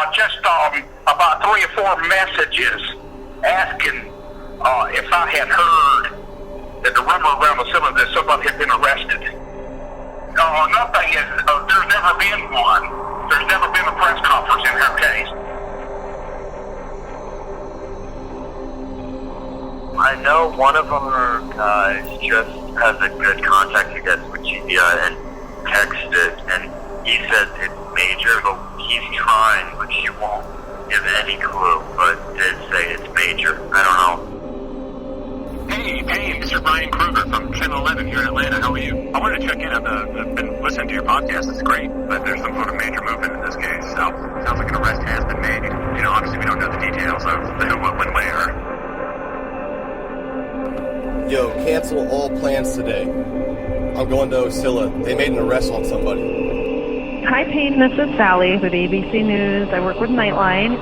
got just about 3 or 4 messages asking if I had heard that the rumor around Osceola that somebody had been arrested. Nothing is, there's never been one. There's never been a press conference in her case. I know one of our guys just has a good contact, I guess, with GBI and texted, and he says it's major, but he's trying, but she won't give any clue, but did say it's major. I don't know. Hey, this is Ryan Kruger from Channel 11 here in Atlanta. How are you? I wanted to check in. I've been listening to your podcast. It's great, but there's some sort of major movement in this case. So it sounds like an arrest has been made. You know, obviously we don't know the details of who, what, when, where. Yo, cancel all plans today. I'm going to Osceola. They made an arrest on somebody. Hi, Payne. This is Sally with ABC News. I work with Nightline.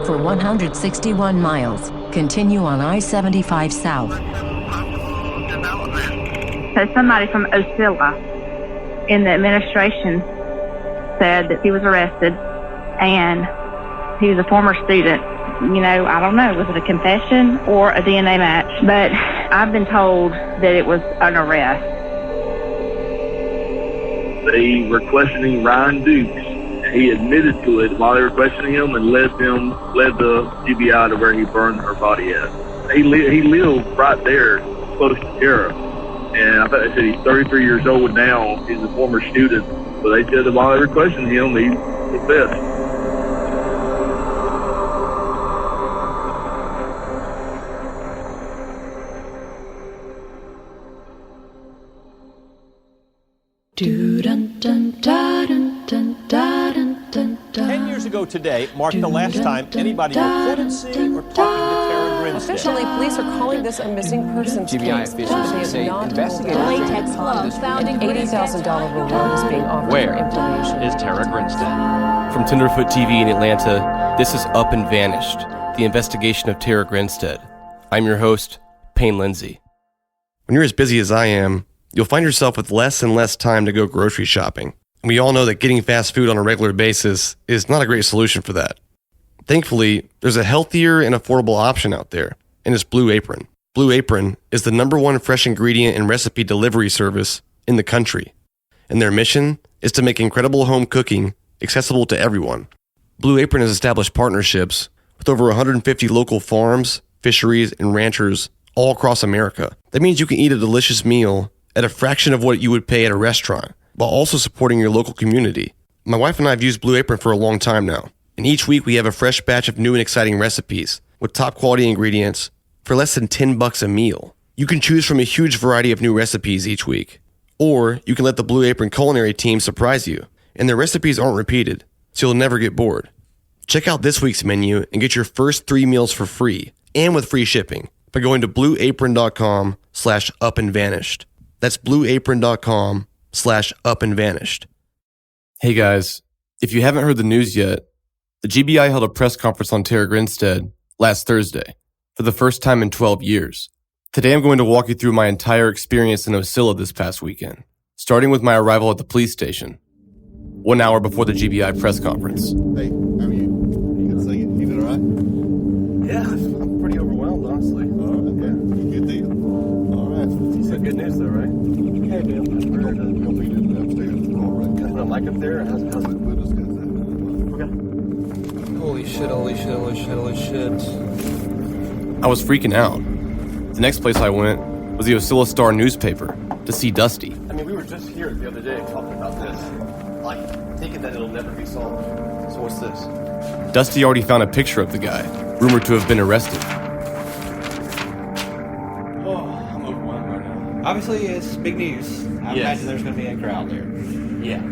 For 161 miles, continue on I-75 South. So somebody from Osceola in the administration said that he was arrested and he was a former student. You know, I don't know, was it a confession or a DNA match? But I've been told that it was an arrest. They were questioning Ryan Dukes. He admitted to it while they were questioning him and led the GBI to where he burned her body at. He lived right there, close to Tara. And I thought they said he's 33 years old now. He's a former student. But they said that while they were questioning him, he confessed. Dun, dun, dun, dun, dun, dun, dun. 10 years ago today marked the last time anybody reported seeing or talking to Tara Grinstead. Officially, police are calling this a missing persons case. GBI officials say investigators latex gloves found in $80,000 reward is being offered. Where for information. is Tara Grinstead? From Tenderfoot TV in Atlanta, this is Up and Vanished, the investigation of Tara Grinstead. I'm your host, Payne Lindsay. When you're as busy as I am, you'll find yourself with less and less time to go grocery shopping. We all know that getting fast food on a regular basis is not a great solution for that. Thankfully, there's a healthier and affordable option out there, and it's Blue Apron. Blue Apron is the #1 fresh ingredient and recipe delivery service in the country, and their mission is to make incredible home cooking accessible to everyone. Blue Apron has established partnerships with over 150 local farms, fisheries, and ranchers all across America. That means you can eat a delicious meal at a fraction of what you would pay at a restaurant, while also supporting your local community. My wife and I have used Blue Apron for a long time now, and each week we have a fresh batch of new and exciting recipes with top quality ingredients for less than $10 a meal. You can choose from a huge variety of new recipes each week, or you can let the Blue Apron culinary team surprise you, and their recipes aren't repeated, so you'll never get bored. Check out this week's menu and get your first 3 meals for free, and with free shipping, by going to blueapron.com/upandvanished. That's blueapron.com/upandvanished. Hey guys, if you haven't heard the news yet, the GBI held a press conference on Tara Grinstead last Thursday for the first time in 12 years. Today I'm going to walk you through my entire experience in Osceola this past weekend, starting with my arrival at the police station, 1 hour before the GBI press conference. Hey, how are you? You can sing it? You doing all right? Yeah, I'm pretty overwhelmed, honestly. Okay, good deal. All right. You said good news though, right? Hey, Bill. We'll meet in upstairs. All right. What I'm like up there? How's it? We'll discuss that. Okay. Holy shit. I was freaking out. The next place I went was the Osceola Star newspaper to see Dusty. I mean, we were just here the other day talking about this, like thinking that it'll never be solved. So what's this? Dusty already found a picture of the guy, rumored to have been arrested. Oh, I'm overwhelmed right now. Obviously, it's big news. I imagine there's going to be a crowd there. Yeah.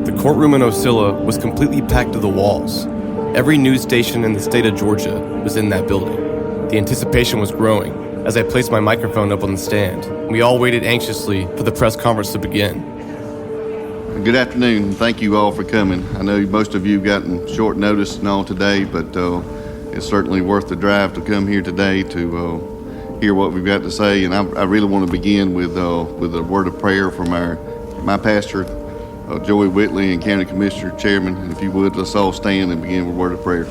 The courtroom in Osceola was completely packed to the walls. Every news station in the state of Georgia was in that building. The anticipation was growing as I placed my microphone up on the stand. We all waited anxiously for the press conference to begin. Good afternoon. Thank you all for coming. I know most of you have gotten short notice and all today, but it's certainly worth the drive to come here today to hear what we've got to say. And I really want to begin with a word of prayer from our my pastor, Joey Whitley, and County Commissioner Chairman. And if you would, let's all stand and begin with a word of prayer.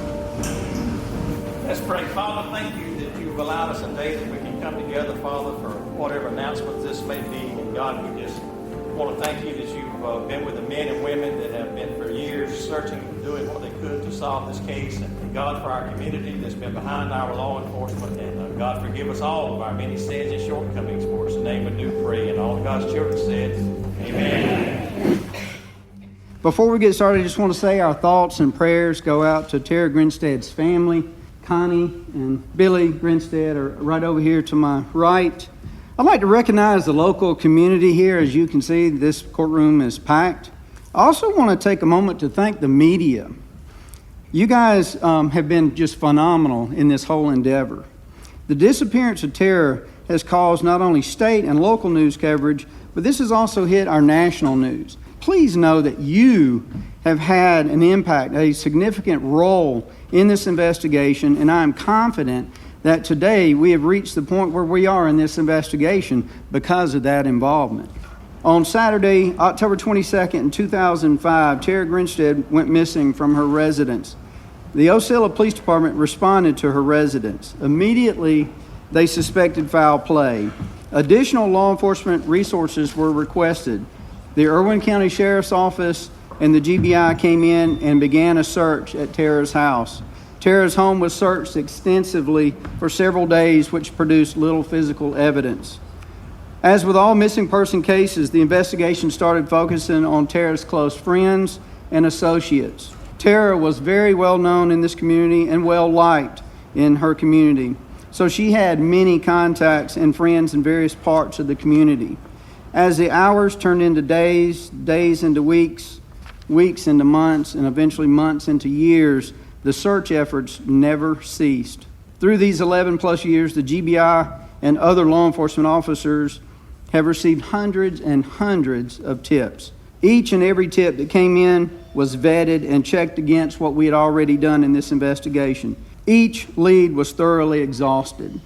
Let's pray. Father, thank you that you've allowed us a day that we can come together, Father, for whatever announcements this may be. And God, we just want to thank you that you've been with the men and women that have been for years searching and doing what they could to solve this case. And God, for our community that's been behind our law enforcement. And God, forgive us all of our many sins and shortcomings. For us, in the name we do pray. And all of God's children said, Amen. Before we get started, I just want to say our thoughts and prayers go out to Tara Grinstead's family. Connie and Billy Grinstead are right over here to my right. I'd like to recognize the local community here. As you can see, this courtroom is packed. I also want to take a moment to thank the media. You guys have been just phenomenal in this whole endeavor. The disappearance of Tara has caused not only state and local news coverage, but this has also hit our national news. Please know that you have had an impact, a significant role in this investigation, and I am confident that today we have reached the point where we are in this investigation because of that involvement. On Saturday, October 22nd, 2005, Tara Grinstead went missing from her residence. The Ocilla Police Department responded to her residence. Immediately, they suspected foul play. Additional law enforcement resources were requested. The Irwin County Sheriff's Office and the GBI came in and began a search at Tara's house. Tara's home was searched extensively for several days, which produced little physical evidence. As with all missing person cases, the investigation started focusing on Tara's close friends and associates. Tara was very well known in this community and well liked in her community, so she had many contacts and friends in various parts of the community. As the hours turned into days, days into weeks, weeks into months, and eventually months into years, the search efforts never ceased. Through these 11 plus years, the GBI and other law enforcement officers have received hundreds and hundreds of tips. Each and every tip that came in was vetted and checked against what we had already done in this investigation. Each lead was thoroughly exhausted.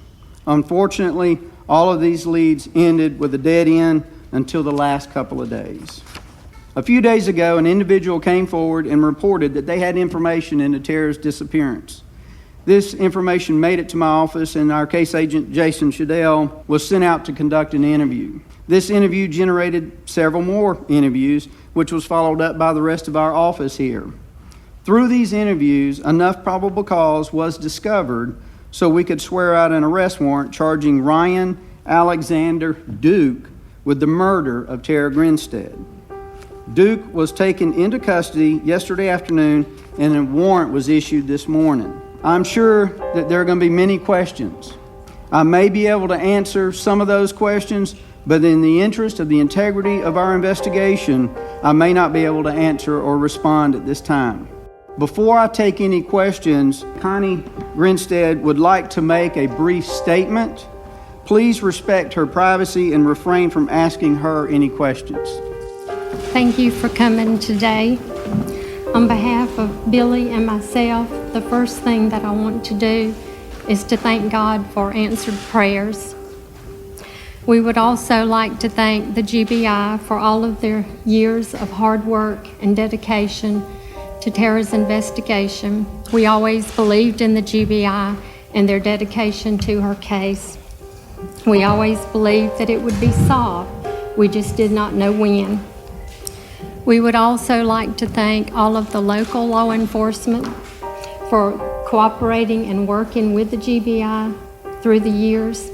Unfortunately, all of these leads ended with a dead end until the last couple of days. A few days ago, an individual came forward and reported that they had information into Tara's disappearance. This information made it to my office, and our case agent, Jason Shadell, was sent out to conduct an interview. This interview generated several more interviews, which was followed up by the rest of our office here. Through these interviews, enough probable cause was discovered so we could swear out an arrest warrant charging Ryan Alexander Duke with the murder of Tara Grinstead. Duke was taken into custody yesterday afternoon, and a warrant was issued this morning. I'm sure that there are going to be many questions. I may be able to answer some of those questions, but in the interest of the integrity of our investigation, I may not be able to answer or respond at this time. Before I take any questions, Connie Grinstead would like to make a brief statement. Please respect her privacy and refrain from asking her any questions. Thank you for coming today. On behalf of Billy and myself, the first thing that I want to do is to thank God for answered prayers. We would also like to thank the GBI for all of their years of hard work and dedication to Tara's investigation. We always believed in the GBI and their dedication to her case. We always believed that it would be solved. We just did not know when. We would also like to thank all of the local law enforcement for cooperating and working with the GBI through the years,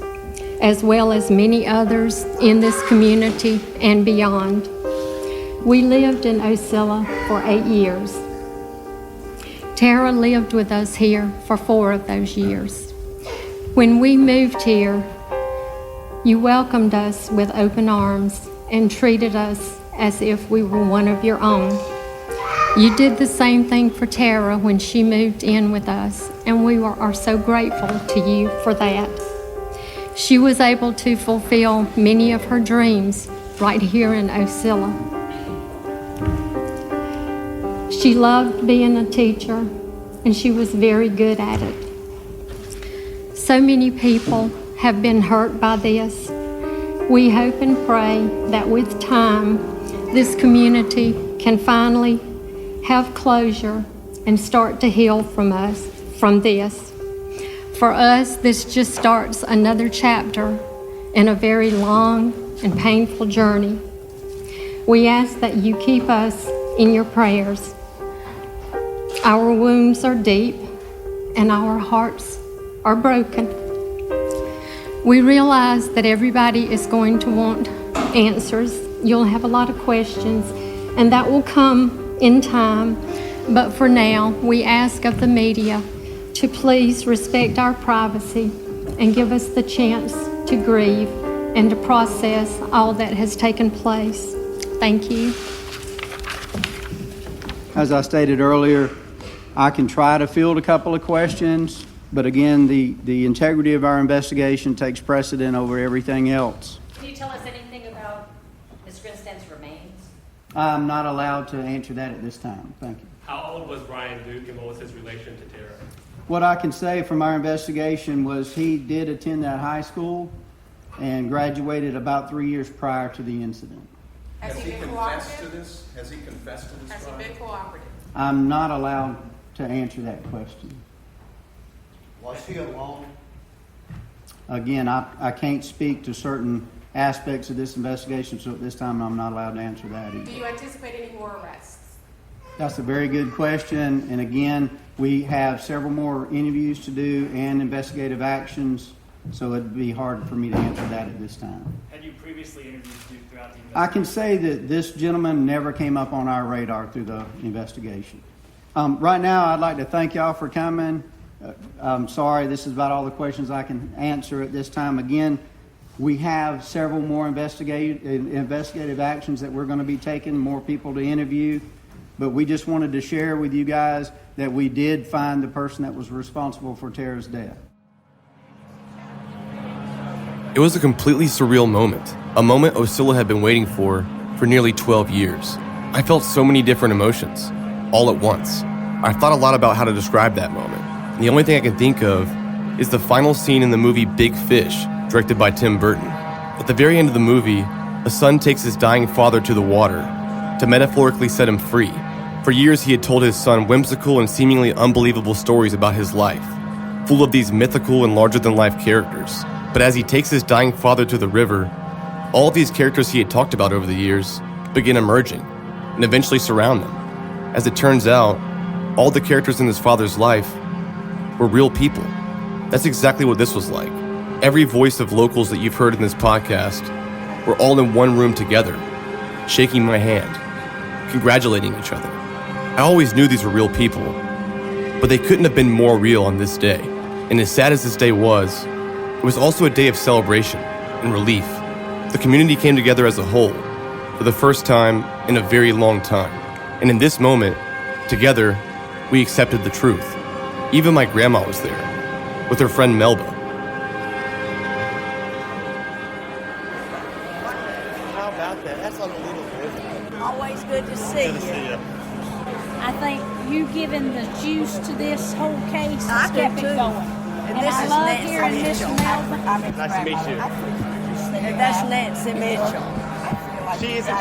as well as many others in this community and beyond. We lived in Ocilla for 8 years. Tara lived with us here for 4 of those years. When we moved here, you welcomed us with open arms and treated us as if we were one of your own. You did the same thing for Tara when she moved in with us, and we are so grateful to you for that. She was able to fulfill many of her dreams right here in Ocilla. She loved being a teacher, and she was very good at it. So many people have been hurt by this. We hope and pray that with time, this community can finally have closure and start to heal from this. For us, this just starts another chapter in a very long and painful journey. We ask that you keep us in your prayers. Our wounds are deep and our hearts are broken. We realize that everybody is going to want answers. You'll have a lot of questions, and that will come in time. But for now, we ask of the media to please respect our privacy and give us the chance to grieve and to process all that has taken place. Thank you. As I stated earlier, I can try to field a couple of questions, but again, the integrity of our investigation takes precedent over everything else. Can you tell us anything about Ms. Grinstead's remains? I'm not allowed to answer that at this time. Thank you. How old was Brian Duke and what was his relation to Tara? What I can say from our investigation was he did attend that high school and graduated about 3 years prior to the incident. Has he confessed to this? Has he confessed to this? Has he been cooperative? I'm not allowed to answer that question. Was he alone? Again, I can't speak to certain aspects of this investigation, so at this time I'm not allowed to answer that either. Do you anticipate any more arrests? That's a very good question, and again, we have several more interviews to do and investigative actions, so it'd be hard for me to answer that at this time. Had you previously interviewed Duke throughout the investigation? I can say that this gentleman never came up on our radar through the investigation. Right now, I'd like to thank y'all for coming. I'm sorry, this is about all the questions I can answer at this time. Again, we have several more investigative actions that we're going to be taking, more people to interview. But we just wanted to share with you guys that we did find the person that was responsible for Tara's death. It was a completely surreal moment, a moment Oscilla had been waiting for nearly 12 years. I felt so many different emotions, all at once. I thought a lot about how to describe that moment. And the only thing I can think of is the final scene in the movie Big Fish, directed by Tim Burton. At the very end of the movie, a son takes his dying father to the water to metaphorically set him free. For years, he had told his son whimsical and seemingly unbelievable stories about his life, full of these mythical and larger-than-life characters. But as he takes his dying father to the river, all of these characters he had talked about over the years begin emerging and eventually surround them. As it turns out, all the characters in his father's life were real people. That's exactly what this was like. Every voice of locals that you've heard in this podcast were all in one room together, shaking my hand, congratulating each other. I always knew these were real people, but they couldn't have been more real on this day. And as sad as this day was, it was also a day of celebration and relief. The community came together as a whole for the first time in a very long time. And in this moment, together, we accepted the truth. Even my grandma was there, with her friend Melba. How about that? That's unbelievable. Always good to see Good to see you. I think you giving the juice to this whole case I has do kept it too. going. And And this I is love Nancy hearing Miss Mitchell. Melba. Nice to meet you. That's Nancy Mitchell.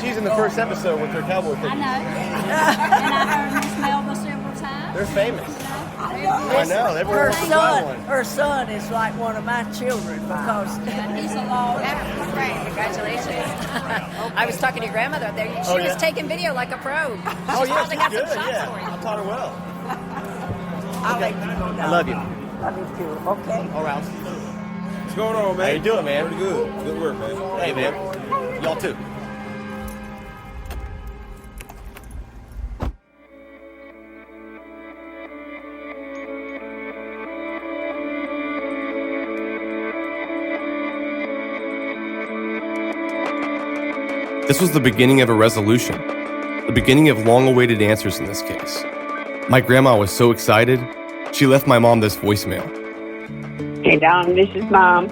She's in the first episode with her cowboy I figure. know. And I heard Miss Melba several times. They're famous. I know. Everyone wants to buy one. Her son is like one of my children because he's a law. Congratulations. I was talking to your grandmother up there. She Oh, was yeah? taking video like a pro. Oh, yeah, probably got she's some good. shots Yeah, for you. I taught her well. I'll let you go down. I love you. Love you too. Okay. All right. What's going on, man? How you doing, man? Pretty good. Good work, man. Hey, man. Y'all too. This was the beginning of a resolution, the beginning of long-awaited answers in this case. My grandma was so excited, she left my mom this voicemail. Hey, Don, this is Mom.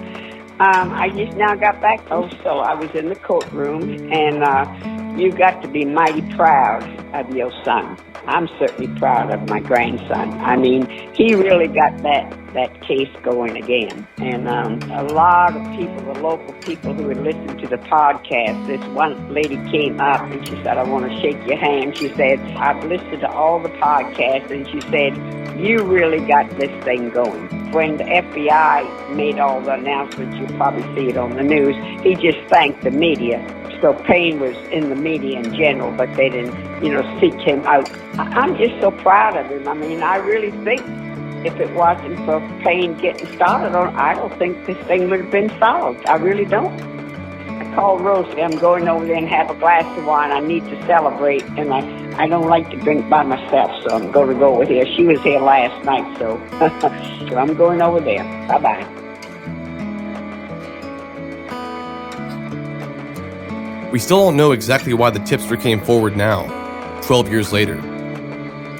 I just now got back. Oh, so I was in the courtroom, and you got to be mighty proud of your son. I'm certainly proud of my grandson. I mean, he really got that that case going again. And a lot of people, the local people who had listened to the podcast, this one lady came up and she said, I want to shake your hand. She said, I've listened to all the podcasts, and she said, you really got this thing going. When the FBI made all the announcements, you'll probably see it on the news, he just thanked the media. So Payne was in the media in general, but they didn't, seek him out. I'm just so proud of him. I mean, I really think if it wasn't for Payne getting started on, I don't think this thing would have been solved. I really don't. I called Rosie. I'm going over there and have a glass of wine. I need to celebrate, and I don't like to drink by myself, so I'm going to go over here. She was here last night, so, so I'm going over there. Bye-bye. We still don't know exactly why the tipster came forward now, 12 years later.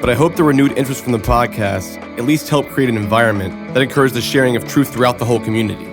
But I hope the renewed interest from the podcast at least helped create an environment that encouraged the sharing of truth throughout the whole community.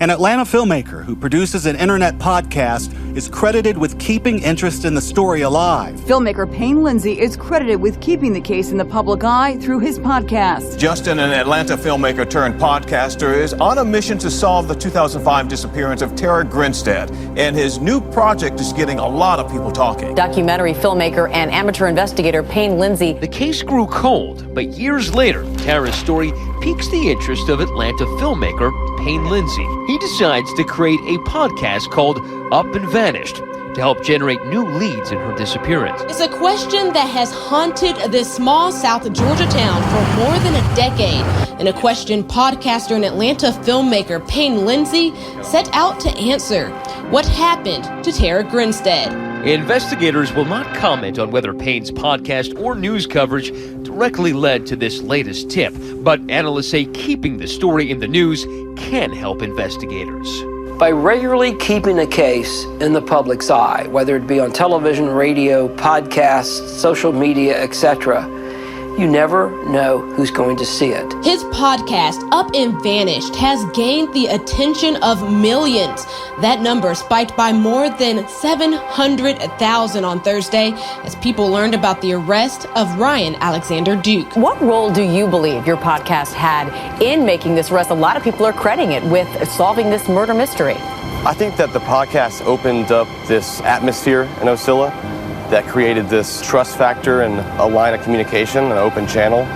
An Atlanta filmmaker who produces an internet podcast is credited with keeping interest in the story alive. Filmmaker Payne Lindsay is credited with keeping the case in the public eye through his podcast. Justin, an Atlanta filmmaker turned podcaster, is on a mission to solve the 2005 disappearance of Tara Grinstead, and his new project is getting a lot of people talking. Documentary filmmaker and amateur investigator Payne Lindsay. The case grew cold, but years later, Tara's story piques the interest of Atlanta filmmaker Payne Lindsay. He decides to create a podcast called Up and Vanished to help generate new leads in her disappearance. It's a question that has haunted this small South Georgia town for more than a decade, and a question podcaster and Atlanta filmmaker Payne Lindsay set out to answer. What happened to Tara Grinstead? Investigators will not comment on whether Payne's podcast or news coverage directly led to this latest tip, but analysts say keeping the story in the news can help investigators. By regularly keeping a case in the public's eye, whether it be on television, radio, podcasts, social media, etc., you never know who's going to see it. His podcast, Up and Vanished, has gained the attention of millions. That number spiked by more than 700,000 on Thursday as people learned about the arrest of Ryan Alexander Duke. What role do you believe your podcast had in making this arrest? A lot of people are crediting it with solving this murder mystery. I think that the podcast opened up this atmosphere in Osceola that created this trust factor and a line of communication, an open channel.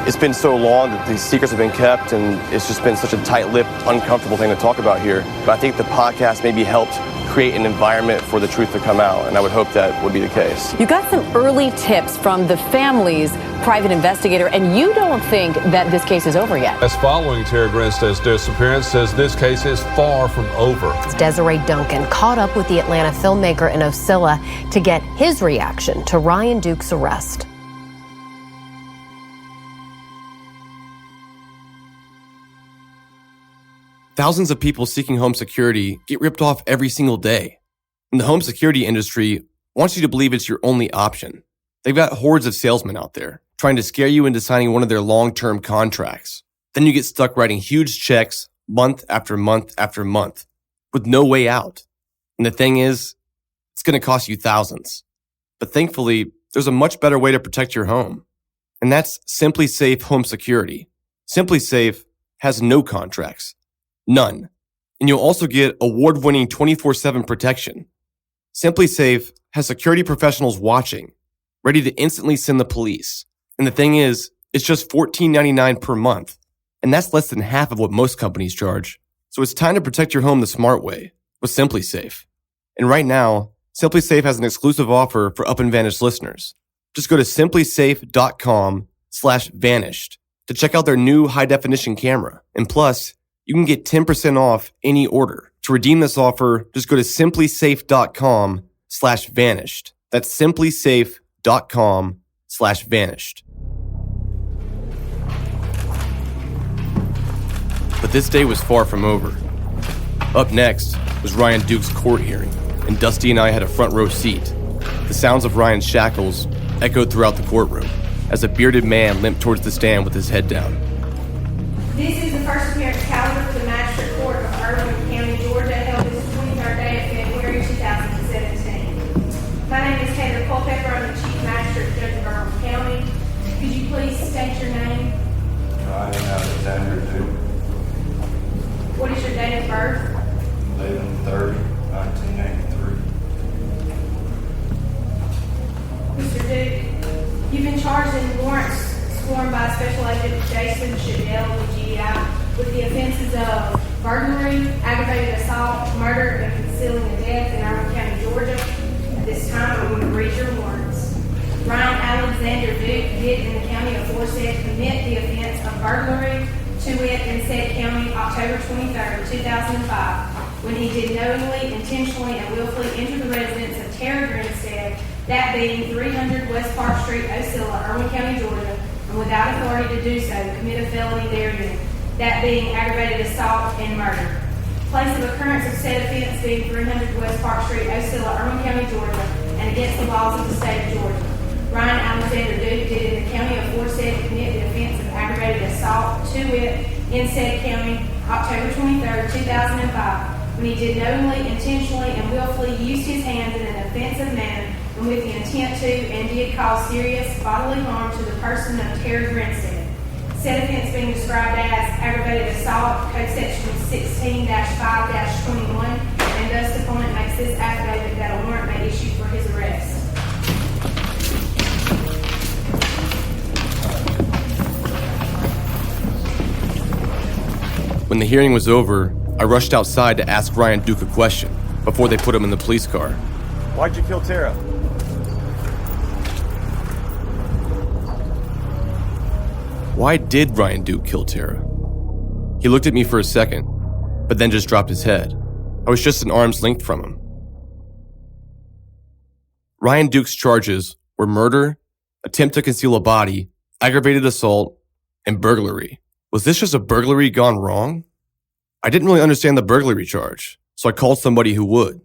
It's been so long that these secrets have been kept, and it's just been such a tight-lipped, uncomfortable thing to talk about here. But I think the podcast maybe helped create an environment for the truth to come out, and I would hope that would be the case. You got some early tips from the family's private investigator, and you don't think that this case is over yet. As following Tara Grinstead's disappearance, says this case is far from over. Desiree Duncan caught up with the Atlanta filmmaker in Osceola to get his reaction to Ryan Duke's arrest. Thousands of people seeking home security get ripped off every single day. And the home security industry wants you to believe it's your only option. They've got hordes of salesmen out there trying to scare you into signing one of their long-term contracts. Then you get stuck writing huge checks month after month after month with no way out. And the thing is, it's going to cost you thousands. But thankfully, there's a much better way to protect your home. And that's Simply Safe Home Security. Simply Safe has no contracts. None. And you'll also get award-winning 24/7 protection. Simply Safe has security professionals watching, ready to instantly send the police. And the thing is, it's just $14.99 per month. And that's less than half of what most companies charge. So it's time to protect your home the smart way with Simply Safe. And right now, Simply Safe has an exclusive offer for Up and Vanished listeners. Just go to simplysafe.com/vanished to check out their new high-definition camera. And plus, you can get 10% off any order. To redeem this offer, just go to simplysafe.com/vanished. That's simplysafe.com/vanished. But this day was far from over. Up next was Ryan Duke's court hearing, and Dusty and I had a front row seat. The sounds of Ryan's shackles echoed throughout the courtroom as a bearded man limped towards the stand with his head down. This is the first appearance calendar for the Magistrate Court of Irving County, Georgia, held this 23rd day of February 2017. My name is Heather Culpepper. I'm the Chief Magistrate Judge of Irving County. Could you please state your name? Citizenship Jail with GDI with the offenses of burglary, aggravated assault, murder, and concealing a death in Irwin County, Georgia. At this time, I'm going to read your warrants. Ryan Alexander Duke did in the county aforesaid commit the offense of burglary to wit in said county October 23, 2005, when he did knowingly, intentionally, and willfully enter the residence of Tara Grinstead, that being 300 West Park Street, Ocilla, Irwin County, Georgia, and without authority to do so, commit a felony therein, that being aggravated assault and murder. Place of occurrence of said offense being 300 West Park Street, Ocilla, Irwin County, Georgia, and against the laws of the state of Georgia. Ryan Alexander Duke did in the county aforesaid commit the offense of aggravated assault to wit in said county October 23, 2005, when he did knowingly, intentionally, and willfully use his hands in an offensive manner and with the intent to and did cause serious bodily harm to the person of Tara Grinstead. Said offense being described as aggravated assault, code section 16-5-21, and thus the opponent makes this affidavit that a warrant may issue for his arrest. When the hearing was over, I rushed outside to ask Ryan Duke a question before they put him in the police car. Why'd you kill Tara? Why did Ryan Duke kill Tara? He looked at me for a second, but then just dropped his head. I was just an arm's length from him. Ryan Duke's charges were murder, attempt to conceal a body, aggravated assault, and burglary. Was this just a burglary gone wrong? I didn't really understand the burglary charge, so I called somebody who would.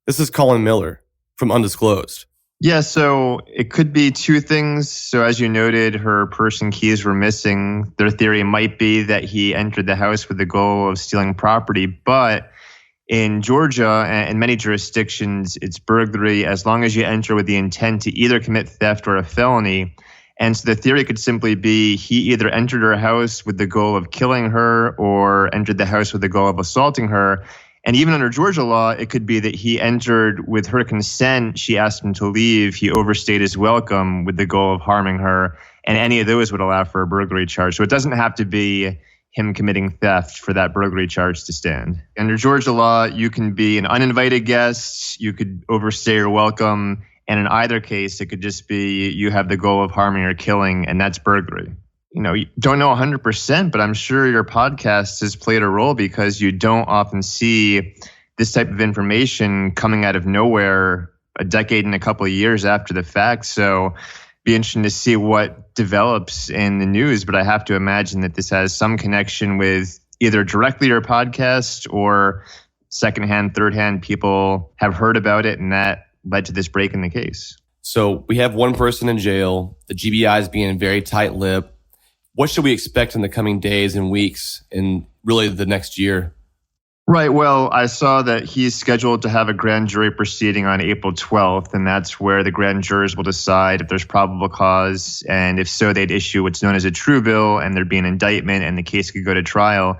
This is Colin Miller from Undisclosed. Yeah, so it could be two things. So as you noted, her purse and keys were missing. Their theory might be that he entered the house with the goal of stealing property, but in Georgia and many jurisdictions, it's burglary as long as you enter with the intent to either commit theft or a felony. And so the theory could simply be he either entered her house with the goal of killing her or entered the house with the goal of assaulting her. And even under Georgia law, it could be that he entered with her consent. She asked him to leave. He overstayed his welcome with the goal of harming her. And any of those would allow for a burglary charge. So it doesn't have to be him committing theft for that burglary charge to stand. Under Georgia law, you can be an uninvited guest. You could overstay your welcome. And in either case, it could just be you have the goal of harming or killing, and that's burglary. You know, you don't know 100%, but I'm sure your podcast has played a role because you don't often see this type of information coming out of nowhere a decade and a couple of years after the fact. So be interesting to see what develops in the news. But I have to imagine that this has some connection with either directly your podcast or secondhand, thirdhand people have heard about it, and that led to this break in the case. So we have one person in jail. The GBI is being very tight-lipped. What should we expect in the coming days and weeks and really the next year? Right. Well, I saw that he's scheduled to have a grand jury proceeding on April 12th, and that's where the grand jurors will decide if there's probable cause. And if so, they'd issue what's known as a true bill, and there'd be an indictment, and the case could go to trial.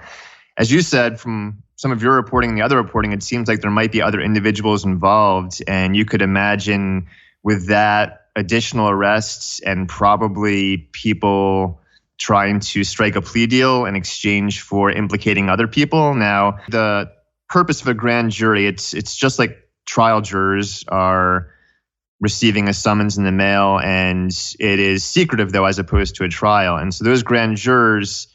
As you said, from some of your reporting and the other reporting, it seems like there might be other individuals involved. And you could imagine with that additional arrests and probably people trying to strike a plea deal in exchange for implicating other people. Now, the purpose of a grand jury, it's just like trial jurors are receiving a summons in the mail, and it is secretive, though, as opposed to a trial. And so those grand jurors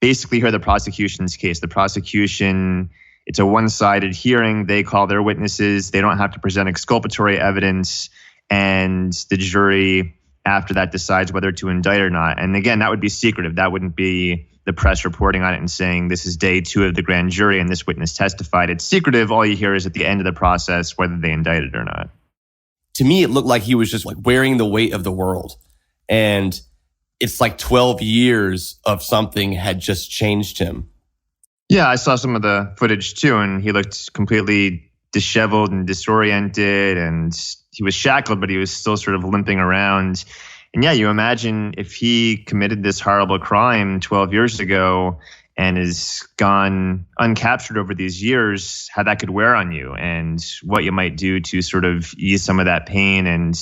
basically hear the prosecution's case. The prosecution, it's a one-sided hearing. They call their witnesses. They don't have to present exculpatory evidence. And the jury, after that, decides whether to indict or not. And again, that would be secretive. That wouldn't be the press reporting on it and saying this is day 2 of the grand jury and this witness testified. It's secretive. All you hear is at the end of the process whether they indicted or not. To me, it looked like he was just like wearing the weight of the world. And it's like 12 years of something had just changed him. Yeah, I saw some of the footage too, and he looked completely disheveled and disoriented, and he was shackled, but he was still sort of limping around. And yeah, you imagine if he committed this horrible crime 12 years ago and is gone uncaptured over these years, how that could wear on you and what you might do to sort of ease some of that pain. And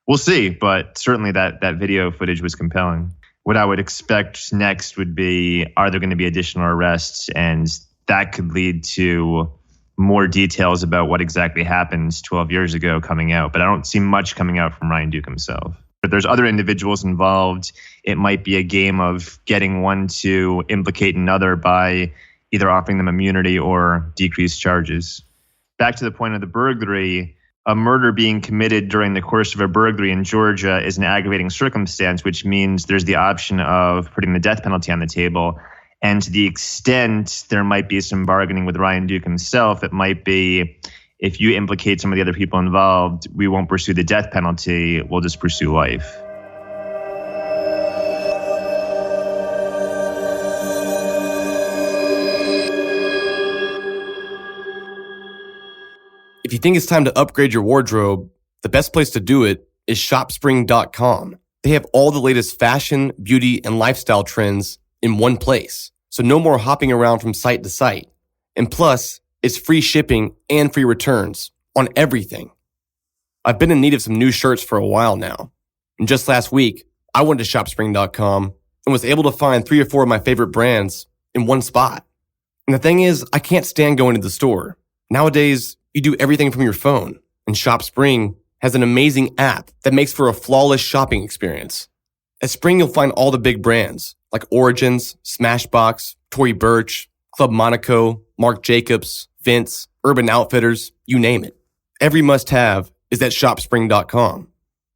we'll see, but certainly that video footage was compelling. what I would expect next would be, are there going to be additional arrests? And that could lead to more details about what exactly happened 12 years ago coming out. But I don't see much coming out from Ryan Duke himself. If there's other individuals involved, it might be a game of getting one to implicate another by either offering them immunity or decreased charges. Back to the point of the burglary, a murder being committed during the course of a burglary in Georgia is an aggravating circumstance, which means there's the option of putting the death penalty on the table. And to the extent there might be some bargaining with Ryan Duke himself, it might be, if you implicate some of the other people involved, we won't pursue the death penalty, we'll just pursue life. If you think it's time to upgrade your wardrobe, the best place to do it is shopspring.com. They have all the latest fashion, beauty, and lifestyle trends in one place. So no more hopping around from site to site. And plus, it's free shipping and free returns on everything. I've been in need of some new shirts for a while now. And just last week, I went to shopspring.com and was able to find 3 or 4 of my favorite brands in one spot. And the thing is, I can't stand going to the store. Nowadays, you do everything from your phone, and ShopSpring has an amazing app that makes for a flawless shopping experience. At Spring, you'll find all the big brands like Origins, Smashbox, Tory Burch, Club Monaco, Marc Jacobs, Vince, Urban Outfitters, you name it. Every must-have is at shopspring.com.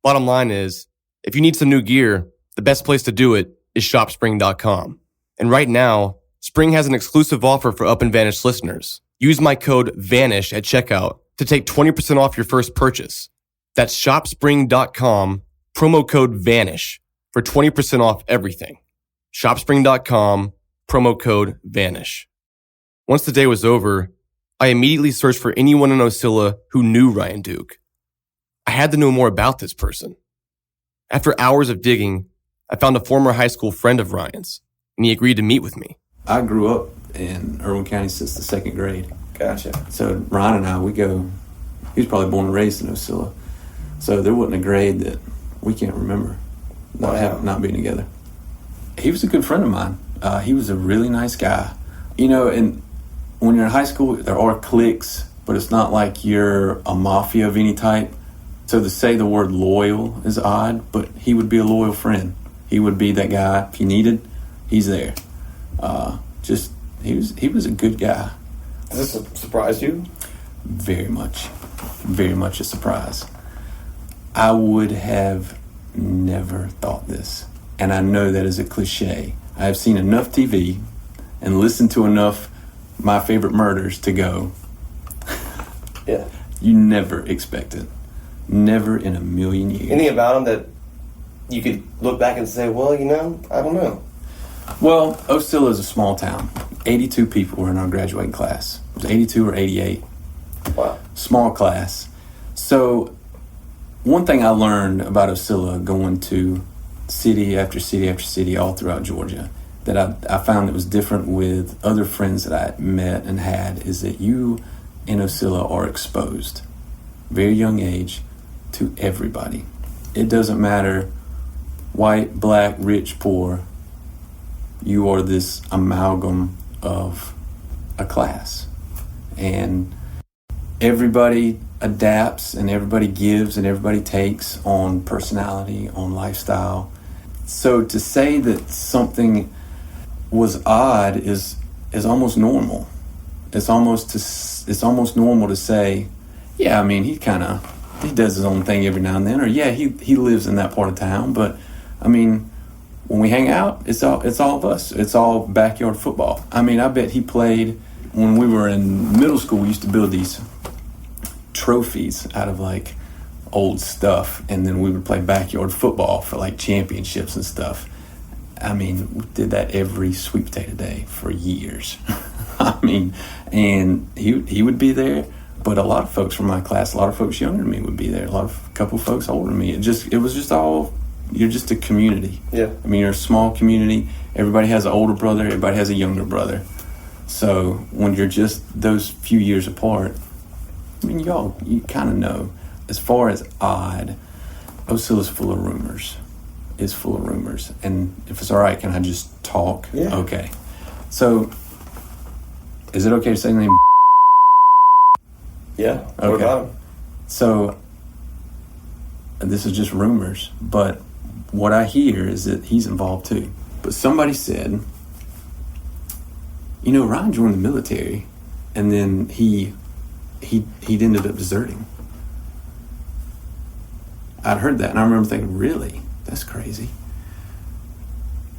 Bottom line is, if you need some new gear, the best place to do it is shopspring.com. And right now, Spring has an exclusive offer for Up and Vanished listeners. Use my code VANISH at checkout to take 20% off your first purchase. That's shopspring.com, promo code VANISH for 20% off everything. Shopspring.com, promo code VANISH. Once the day was over, I immediately searched for anyone in Ocilla who knew Ryan Duke. I had to know more about this person. After hours of digging, I found a former high school friend of Ryan's, and he agreed to meet with me. I grew up in Irwin County since the 2nd grade. Gotcha. So Ryan and I, he was probably born and raised in Ocilla. So there wasn't a grade that we can't remember not being together. He was a good friend of mine. He was a really nice guy. You know, and when you're in high school, there are cliques, but it's not like you're a mafia of any type. So to say the word loyal is odd, but he would be a loyal friend. He would be that guy. If you needed, he's there. He was a good guy. Does this surprise you? Very much a surprise. I would have never thought this. And I know that is a cliche. I have seen enough TV and listened to enough My Favorite Murders to go, yeah, you never expect it. Never in a million years. Anything about him that you could look back and say, well, you know, I don't know. Well, Ocilla is a small town. 82 people were in our graduating class. It was 82 or 88. Wow. Small class. So one thing I learned about Ocilla going to city after city after city all throughout Georgia that I found that was different with other friends that I met and had is that you in Ocilla are exposed, very young age, to everybody. It doesn't matter white, black, rich, poor. You are this amalgam of a class. And everybody adapts and everybody gives and everybody takes on personality, on lifestyle. So to say that something was odd is almost normal. It's almost normal to say, yeah, I mean, he does his own thing every now and then, or yeah, he lives in that part of town, but I mean, when we hang out, it's all of us. It's all backyard football. I mean, I bet he played, when we were in middle school, we used to build these trophies out of like old stuff, and then we would play backyard football for like championships and stuff. I mean, we did that every sweet potato day for years. I mean, and he would be there, but a lot of folks from my class, a lot of folks younger than me would be there. A couple folks older than me. It was just all, you're just a community. Yeah. I mean, you're a small community. Everybody has an older brother. Everybody has a younger brother. So when you're just those few years apart, I mean, you kind of know. As far as odd, Ocilla's full of rumors. is full of rumors. And if it's all right, can I just talk? Yeah. Okay. So, is it okay to say the name? Yeah. What about him? So, this is just rumors, but what I hear is that he's involved too. But somebody said, you know, Ryan joined the military, and then he ended up deserting. I'd heard that, and I remember thinking, really? That's crazy.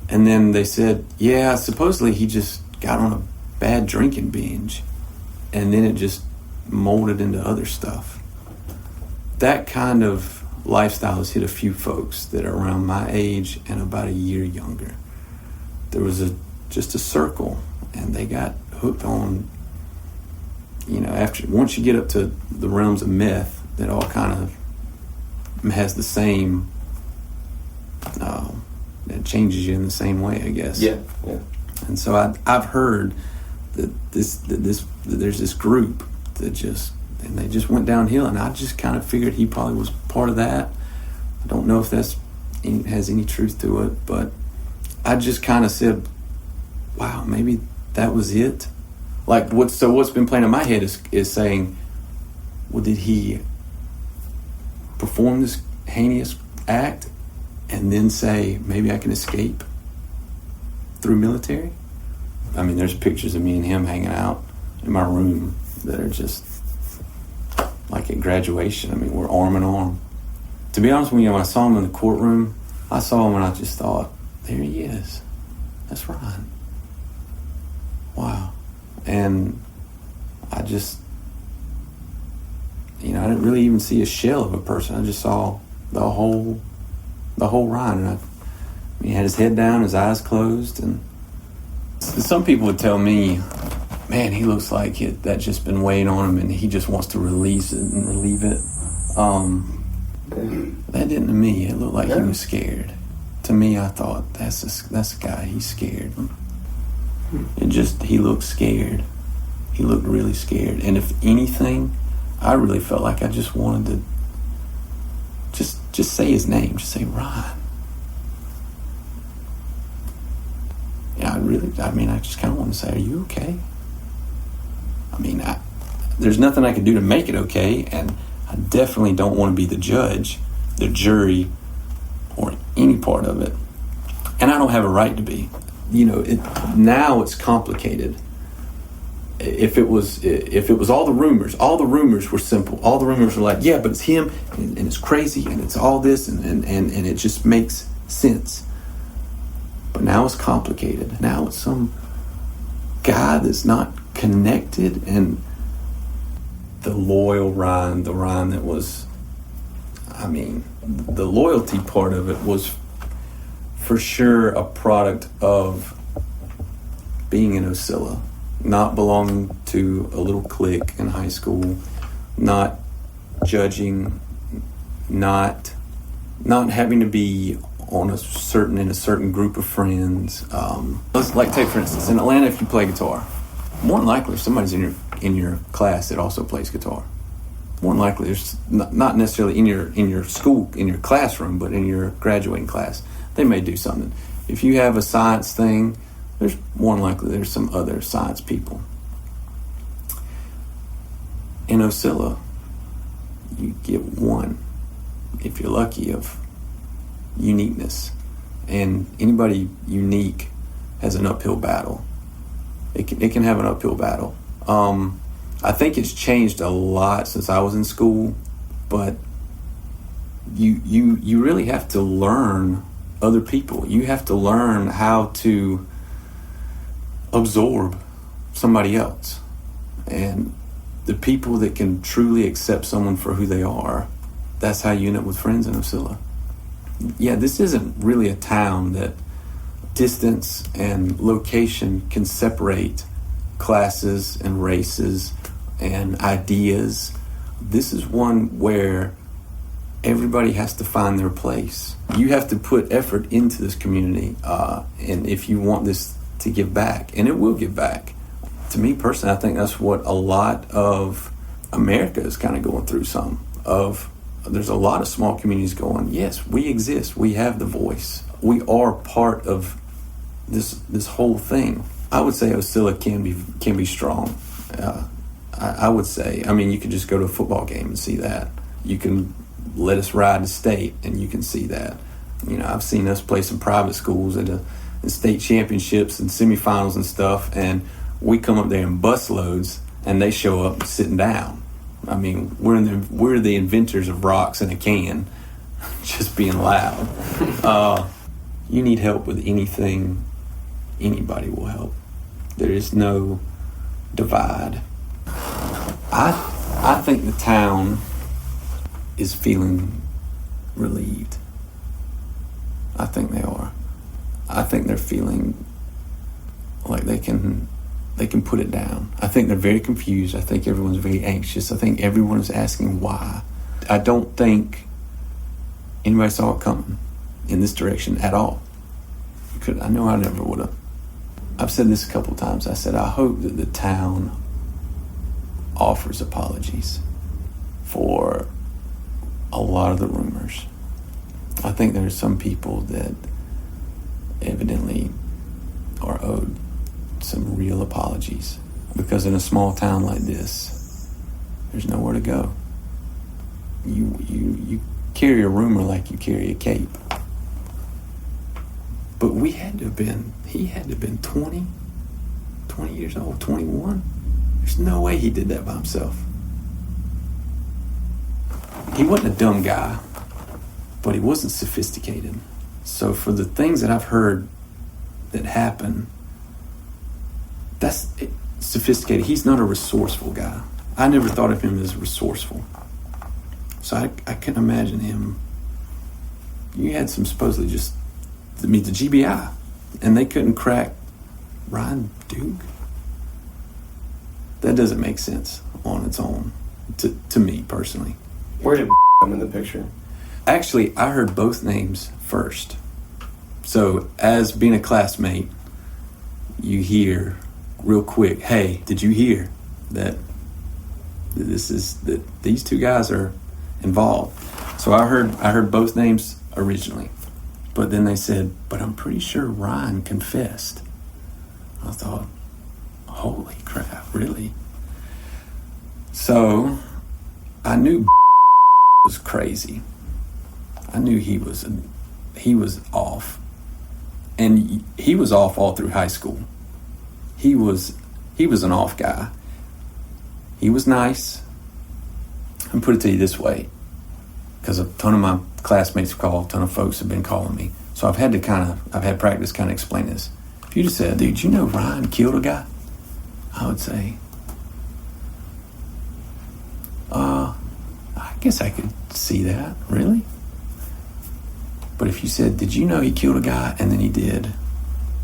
And then they said, yeah, supposedly he just got on a bad drinking binge, and then it just molded into other stuff. That kind of lifestyle has hit a few folks that are around my age and about a year younger. There was just a circle, and they got hooked on, you know, once you get up to the realms of meth, that all kind of has the same, it changes you in the same way, I guess. Yeah. And so I've heard that there's this group that they just went downhill, and I just kind of figured he probably was part of that. I don't know if has any truth to it, but I just kind of said, wow, maybe that was it. Like, what's been playing in my head is saying, well, did he perform this heinous act and then say, maybe I can escape through military? I mean, there's pictures of me and him hanging out in my room that are just like at graduation. I mean, we're arm in arm. To be honest with you, when I saw him in the courtroom, I saw him and I just thought, there he is. That's Ryan. Wow. And I just, you know, I didn't really even see a shell of a person. I just saw the whole Ryan. And he had his head down, his eyes closed, and some people would tell me, man, he looks like that's just been weighing on him and he just wants to release it and relieve it. That didn't to me. It looked like he was scared. To me, I thought, that's a guy, he's scared. He looked scared. He looked really scared. And if anything, I really felt like I just wanted to just say his name, just say Ryan. Yeah, I just kind of wanted to say, are you okay? I mean, there's nothing I could do to make it okay, and I definitely don't want to be the judge, the jury, or any part of it. And I don't have a right to be. You know, now it's complicated. If it was all the rumors were simple. All the rumors were like, yeah, but it's him, and it's crazy, and it's all this, and it just makes sense. But now it's complicated. Now it's some guy that's not connected, and the loyal Ryan, the Ryan that was, I mean, the loyalty part of it was for sure a product of being in Ocilla, not belonging to a little clique in high school, not judging, not having to be in a certain group of friends. Let's take for instance, in Atlanta, if you play guitar, more than likely if somebody's in your class that also plays guitar, more than likely there's not necessarily in your school, in your classroom, but in your graduating class, they may do something. If you have a science thing, there's more than likely there's some other science people. In Ocilla, you get one, if you're lucky, of uniqueness, and anybody unique has an uphill battle. It can have an uphill battle. I think it's changed a lot since I was in school, but you really have to learn other people. You have to learn how to absorb somebody else, and the people that can truly accept someone for who they are, that's how you end up with friends in Ocilla. Yeah, this isn't really a town that distance and location can separate classes and races and ideas. This is one where everybody has to find their place. You have to put effort into this community, and if you want this to give back, and it will give back. To me personally, I think that's what a lot of America is kind of going through, some of there's a lot of small communities going, yes, we exist. We have the voice. We are part of this whole thing. I would say Osceola can be strong. I would say, I mean, you could just go to a football game and see that. You can let us ride to state and you can see that. You know, I've seen us play some private schools at the state championships and semifinals and stuff, and we come up there in busloads and they show up sitting down. I mean, we're the inventors of rocks in a can, just being loud. You need help with anything, anybody will help. There is no divide. I think the town is feeling relieved. I think they are. I think they're feeling like they can put it down. I think they're very confused. I think everyone's very anxious. I think everyone is asking why. I don't think anybody saw it coming in this direction at all. I know I never would have. I've said this a couple of times. I said, I hope that the town offers apologies for a lot of the rumors. I think there are some people that evidently are owed some real apologies, because in a small town like this, there's nowhere to go. You carry a rumor like you carry a cape. But he had to have been 20 years old, 21. There's no way he did that by himself. He wasn't a dumb guy, but he wasn't sophisticated. So for the things that I've heard that happen, that's sophisticated. He's not a resourceful guy. I never thought of him as resourceful. So I couldn't imagine him. You had some supposedly just, the GBI, and they couldn't crack Ryan Duke? That doesn't make sense on its own, to me personally. Where did come in the picture? Actually, I heard both names first. So as being a classmate, you hear real quick, hey, did you hear that these two guys are involved? So I heard both names originally, but then they said, but I'm pretty sure Ryan confessed. I thought, holy crap, really? So I knew was crazy. I knew he was off, and he was off all through high school. He was an off guy. He was nice. I'll put it to you this way, because a ton of my classmates have called, a ton of folks have been calling me. So I've had practice kind of explain this. If you just said, dude, you know Ryan killed a guy? I would say, I guess I could see that, really? But if you said, did you know he killed a guy and then he did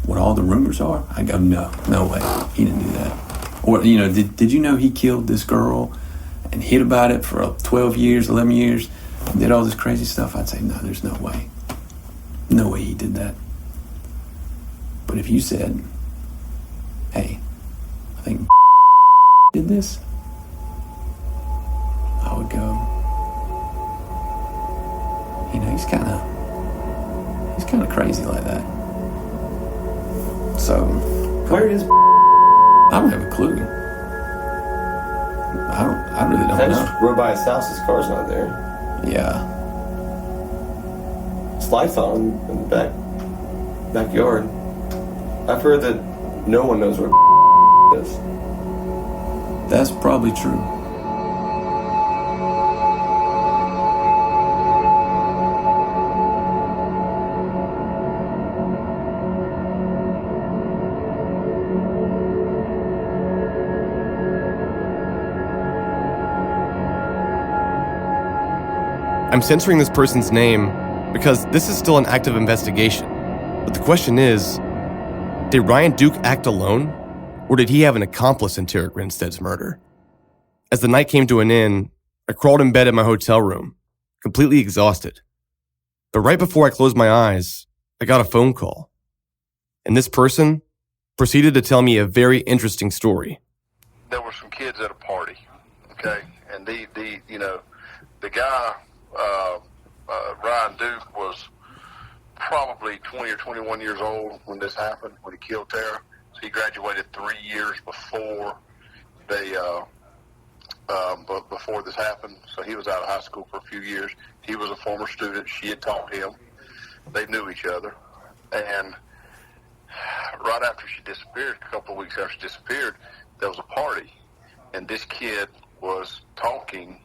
what all the rumors are? I go, no way, he didn't do that. Or, did you know he killed this girl and hid about it for 12 years, 11 years, and did all this crazy stuff? I'd say, no, there's no way. No way he did that. But if you said, hey, I think did this, I would go, he's kind of crazy like that. So, where is I don't have a clue. I really don't know. I just rode by his house, his car's not there. Yeah. His lights on in the backyard. I've heard that no one knows where is. That's probably true. I'm censoring this person's name because this is still an active investigation. But the question is, did Ryan Duke act alone, or did he have an accomplice in Tara Grinstead's murder? As the night came to an end, I crawled in bed in my hotel room, completely exhausted. But right before I closed my eyes, I got a phone call. And this person proceeded to tell me a very interesting story. There were some kids at a party, okay? And the guy Ryan Duke was probably 20 or 21 years old when this happened, when he killed Tara. So he graduated 3 years before before this happened. So he was out of high school for a few years. He was a former student. She had taught him. They knew each other. And right after she disappeared, a couple of weeks after she disappeared, there was a party. And this kid was talking.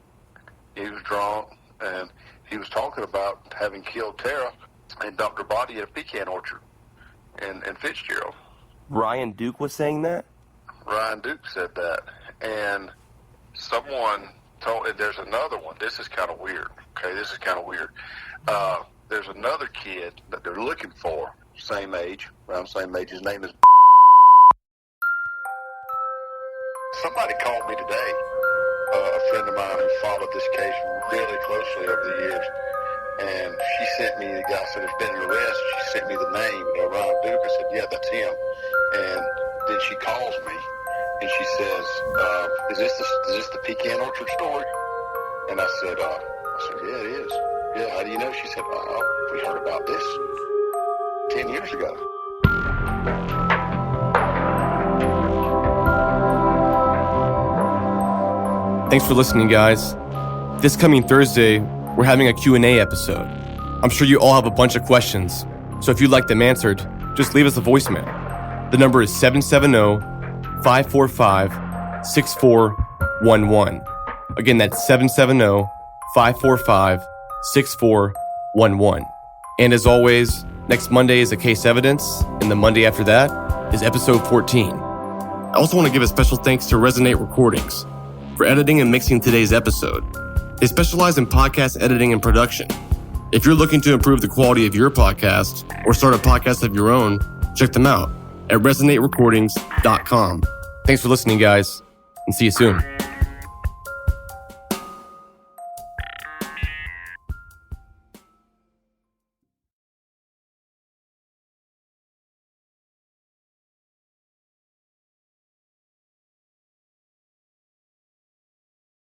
He was drunk, and he was talking about having killed Tara and dumped her body at a pecan orchard in Fitzgerald. Ryan Duke was saying that? Ryan Duke said that. And someone told, there's another one. This is kind of weird. Okay, this is kind of weird. There's another kid that they're looking for, same age, around the same age. His name is... Somebody called me today, a friend of mine who followed this case really closely over the years. And she sent me, the guy said, there's been an arrest. She sent me the name, Ryan Duke. I said, yeah, that's him. And then she calls me, and she says, is this the pecan orchard story? And I said, yeah, it is. Yeah, how do you know? She said, we heard about this 10 years ago. Thanks for listening, guys. This coming Thursday, we're having a Q&A episode. I'm sure you all have a bunch of questions, so if you'd like them answered, just leave us a voicemail. The number is 770-545-6411. Again, that's 770-545-6411. And as always, next Monday is a case evidence, and the Monday after that is episode 14. I also want to give a special thanks to Resonate Recordings for editing and mixing today's episode. They specialize in podcast editing and production. If you're looking to improve the quality of your podcast or start a podcast of your own, check them out at resonaterecordings.com. Thanks for listening, guys, and see you soon.